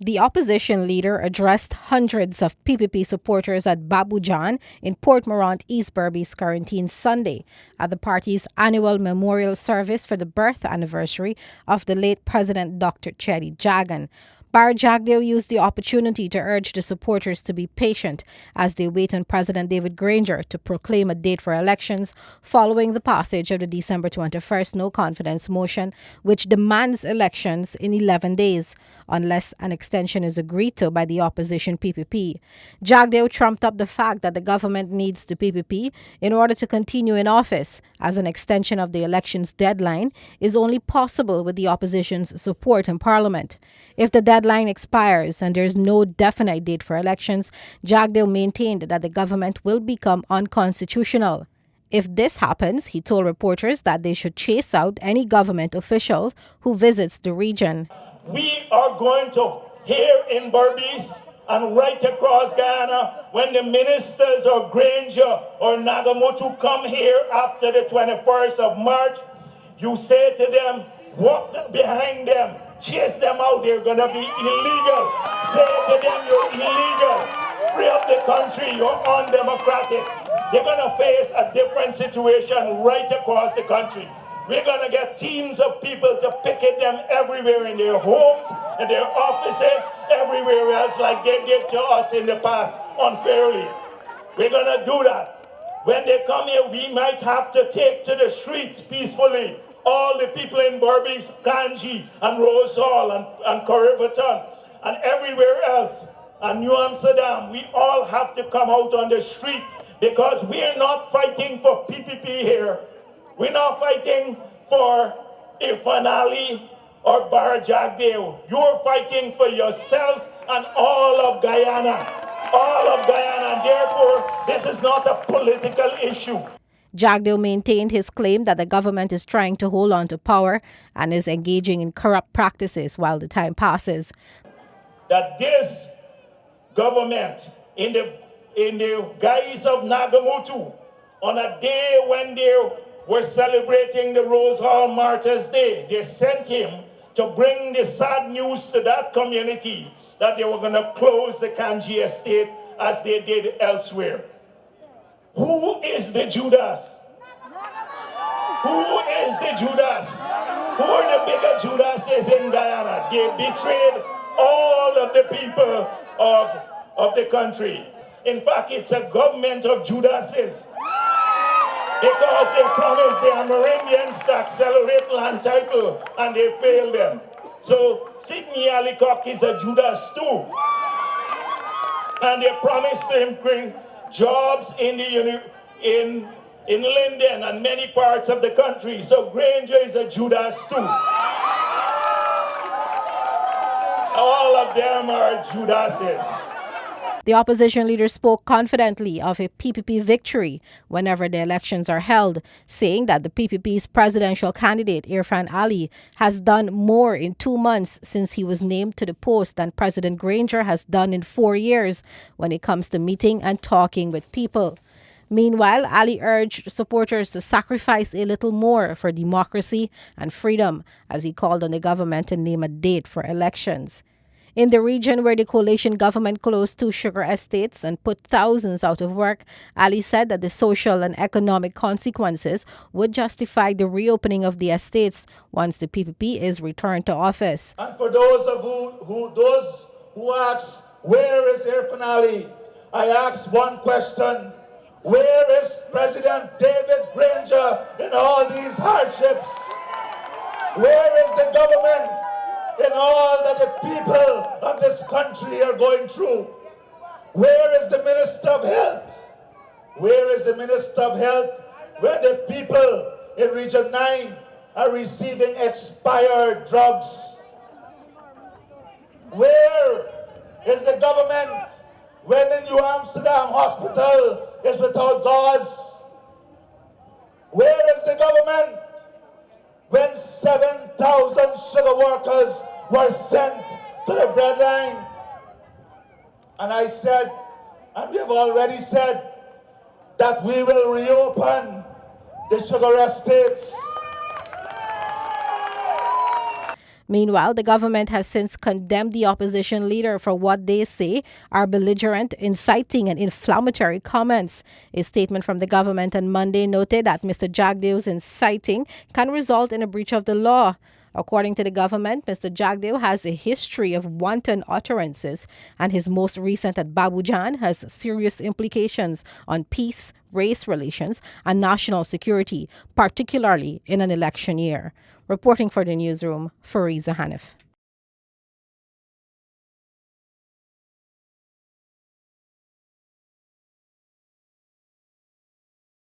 The opposition leader addressed hundreds of PPP supporters at Babu Jan in Port Morant, East Berbice, Quarantine Sunday at the party's annual memorial service for the birth anniversary of the late President Dr. Cheddi Jagan. Bar Jagdeo used the opportunity to urge the supporters to be patient as they wait on President David Granger to proclaim a date for elections following the passage of the December 21st no-confidence motion, which demands elections in 11 days, unless an extension is agreed to by the opposition PPP. Jagdeo trumped up the fact that the government needs the PPP in order to continue in office, as an extension of the elections deadline is only possible with the opposition's support in Parliament. If the deadline expires and there is no definite date for elections, Jagdeo maintained that the government will become unconstitutional. If this happens, he told reporters that they should chase out any government official who visits the region. We are going to, here in Berbice and right across Guyana, when the ministers or Granger or Nagamootoo come here after the 21st of March, you say to them, walk behind them, chase them out, they're going to be illegal. Say to them, you're illegal. Free up the country, you're undemocratic. They're going to face a different situation right across the country. We're going to get teams of people to picket them everywhere in their homes, in their offices, everywhere else like they did to us in the past unfairly. We're going to do that. When they come here, we might have to take to the streets peacefully all the people in Berbice, Kanji, and Rose Hall, and Corriverton, and everywhere else, and New Amsterdam. We all have to come out on the street because we're not fighting for PPP here. We're not fighting for Irfan Ali or Bar Jagdeo. You're fighting for yourselves and all of Guyana. All of Guyana. And therefore, this is not a political issue. Jagdeo maintained his claim that the government is trying to hold on to power and is engaging in corrupt practices while the time passes. That this government, in the guise of Nagamootoo, on a day when they were celebrating the Rose Hall Martyrs' Day, they sent him to bring the sad news to that community that they were going to close the Kanji estate as they did elsewhere. Who is the Judas? Who is the Judas? Who are the bigger Judases in Guyana? They betrayed all of the people of the country. In fact, it's a government of Judases. Because they promised the Amerindians to accelerate land title and they failed them. So Sidney Alicock is a Judas too. And they promised to bring jobs in Linden and many parts of the country. So Granger is a Judas too. All of them are Judases. The opposition leader spoke confidently of a PPP victory whenever the elections are held, saying that the PPP's presidential candidate, Irfan Ali, has done more in 2 months since he was named to the post than President Granger has done in 4 years when it comes to meeting and talking with people. Meanwhile, Ali urged supporters to sacrifice a little more for democracy and freedom, as he called on the government to name a date for elections. In the region where the coalition government closed 2 sugar estates and put thousands out of work, Ali said that the social and economic consequences would justify the reopening of the estates once the PPP is returned to office. And for those of those who ask, where is Irfan Ali? I ask one question. Where is President David Granger in all these hardships? Where is the government in all that the people of this country are going through? Where is the Minister of Health? Where is the Minister of Health when the people in Region 9 are receiving expired drugs? Where is the government when the New Amsterdam Hospital is without gauze? Where is the government when 7,000 sugar workers were sent to the breadline? And I said, and we have already said, that we will reopen the sugar estates. Meanwhile, the government has since condemned the opposition leader for what they say are belligerent, inciting, and inflammatory comments. A statement from the government on Monday noted that Mr. Jagdew's inciting can result in a breach of the law. According to the government, Mr. Jagdew has a history of wanton utterances, and his most recent at Babujan has serious implications on peace, race relations, and national security, particularly in an election year. Reporting for the newsroom, Fariza Hanif.